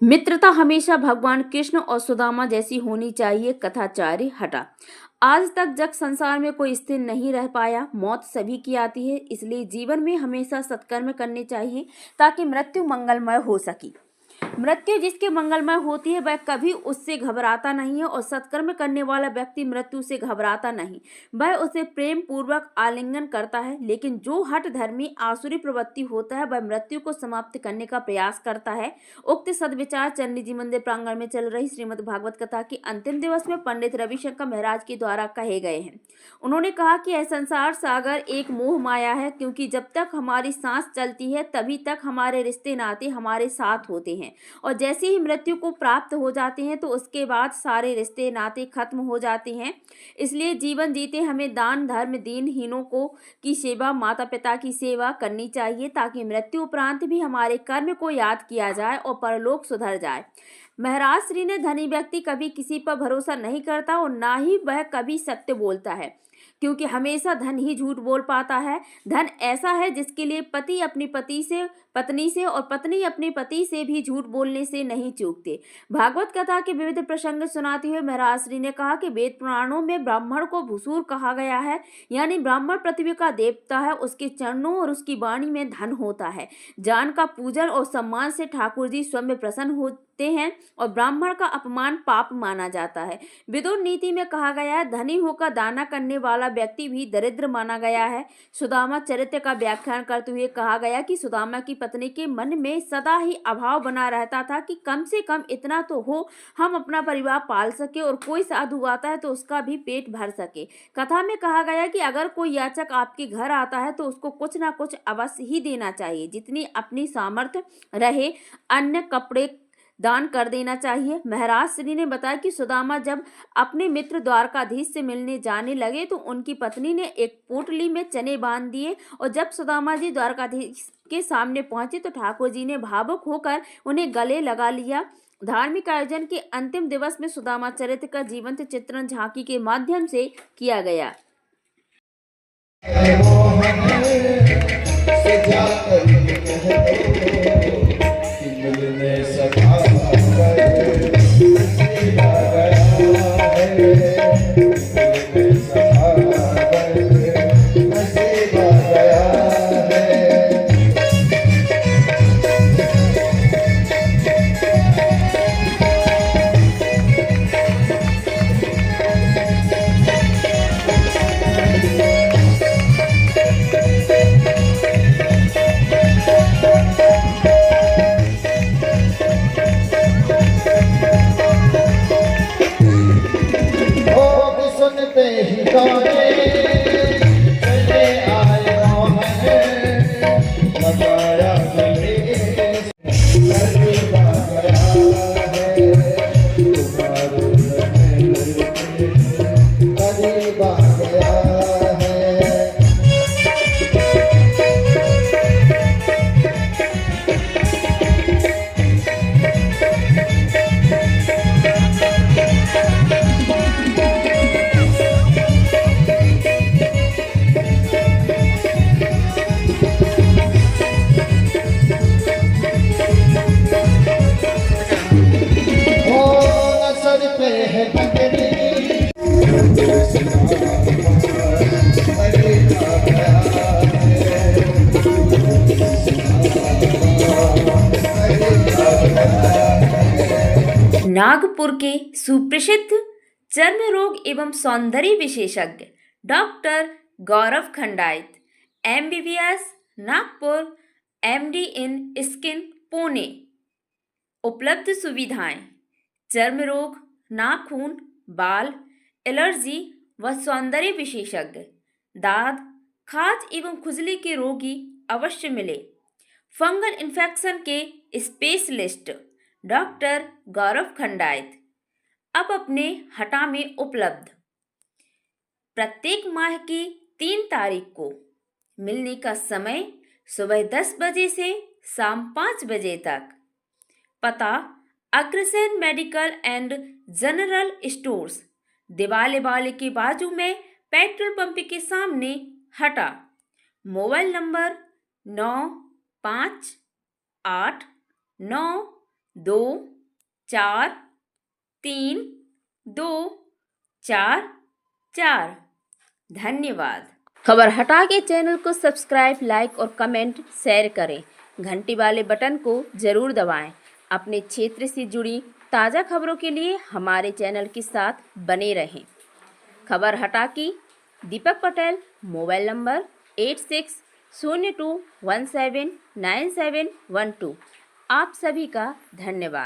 मित्रता हमेशा भगवान कृष्ण और सुदामा जैसी होनी चाहिए। कथाचार्य हटा। आज तक जब संसार में कोई स्थिर नहीं रह पाया, मौत सभी की आती है, इसलिए जीवन में हमेशा सत्कर्म करने चाहिए ताकि मृत्यु मंगलमय हो सके। मृत्यु जिसके मंगलमय होती है वह कभी उससे घबराता नहीं है, और सत्कर्म करने वाला व्यक्ति मृत्यु से घबराता नहीं, वह उसे प्रेम पूर्वक आलिंगन करता है। लेकिन जो हठ धर्मी आसुरी प्रवृत्ति होता है वह मृत्यु को समाप्त करने का प्रयास करता है। उक्त सदविचार चंडी जी मंदिर प्रांगण में चल रही श्रीमद् भागवत कथा के अंतिम दिवस में पंडित रविशंकर महाराज के द्वारा कहे गए हैं। उन्होंने कहा कि यह संसार सागर एक मोह माया है, क्योंकि जब तक हमारी सांस चलती है तभी तक हमारे रिश्ते नाते हमारे साथ होते हैं, और जैसे ही मृत्यु को प्राप्त हो जाते हैं तो उसके बाद सारे रिश्ते नाते खत्म हो जाते हैं। इसलिए जीवन जीते हमें दान धर्म दीनहीनों को की सेवा माता पिता की सेवा करनी चाहिए, ताकि मृत्यु उपरांत भी हमारे कर्म को याद किया जाए और परलोक सुधर जाए। महाराज श्री ने धनी व्यक्ति कभी किसी पर भरोसा नहीं करता और ना ही वह कभी सत्य बोलता है, क्योंकि हमेशा धन ही झूठ बोल पाता है। धन ऐसा है जिसके लिए पति अपनी पत्नी से और पत्नी अपने पति से भी झूठ बोलने से नहीं चूकते। भागवत कथा के विविध प्रसंग सुनाते हुए महाराज श्री ने कहा कि वेद पुराणों में ब्राह्मण को भूसुर कहा गया है, यानी ब्राह्मण पृथ्वी का देवता है। उसके चरणों और उसकी वाणी में धन होता है। जान का पूजन और सम्मान से ठाकुर जी स्वयं प्रसन्न होते हैं, और ब्राह्मण का अपमान पाप माना जाता है। विदुर नीति में कहा गया है, धनी होकर दाना करने वाला व्यक्ति भी दरिद्र माना गया है। सुदामा चरित्र का व्याख्यान करते हुए कहा गया कि सुदामा की पत्नी के मन में सदा ही अभाव बना रहता था कि कम से कम इतना तो हो, हम अपना परिवार पाल सके और कोई साधु आता है तो उसका भी पेट भर सके। कथा में कहा गया कि अगर कोई याचक आपके घर आता है तो उसको कुछ ना कुछ अवश्य ही देना चाहिए, जितनी अपनी सामर्थ्य रहे। अन्न कपड़े दान कर देना चाहिए। महाराज श्री ने बताया कि सुदामा जब अपने मित्र द्वारकाधीश से मिलने जाने लगे तो उनकी पत्नी ने एक पोटली में चने बांध दिए, और जब सुदामा जी द्वारकाधीश के सामने पहुंचे तो ठाकुर जी ने भावुक होकर उन्हें गले लगा लिया। धार्मिक आयोजन के अंतिम दिवस में सुदामा चरित्र का जीवंत चित्रण झांकी के माध्यम से किया गया। नागपुर के सुप्रसिद्ध चर्म रोग एवं सौंदर्य विशेषज्ञ डॉक्टर गौरव खंडायत, MBBS नागपुर, MD इन स्किन पुणे। उपलब्ध सुविधाएं: चर्म रोग, नाखून, बाल, एलर्जी व सौंदर्य विशेषज्ञ। दाद, खाज एवं खुजली के रोगी अवश्य मिले। फंगल इन्फेक्शन के स्पेशलिस्ट डॉक्टर गौरव खंडायत अब अपने हटा में उपलब्ध। प्रत्येक माह की 3 तारीख को मिलने का समय सुबह 10 बजे से शाम 5 बजे तक। पता: Agrasen medical and general stores, दिवाले वाले के बाजू में पेट्रोल पंप के सामने हटा। Mobile number 9589 2 4 3 2 4 4। धन्यवाद। खबर हटा के चैनल को सब्सक्राइब, लाइक और कमेंट शेयर करें। घंटी वाले बटन को जरूर दबाएं। अपने क्षेत्र से जुड़ी ताज़ा खबरों के लिए हमारे चैनल के साथ बने रहें। खबर हटा की दीपक पटेल, मोबाइल नंबर 8602179712। आप सभी का धन्यवाद।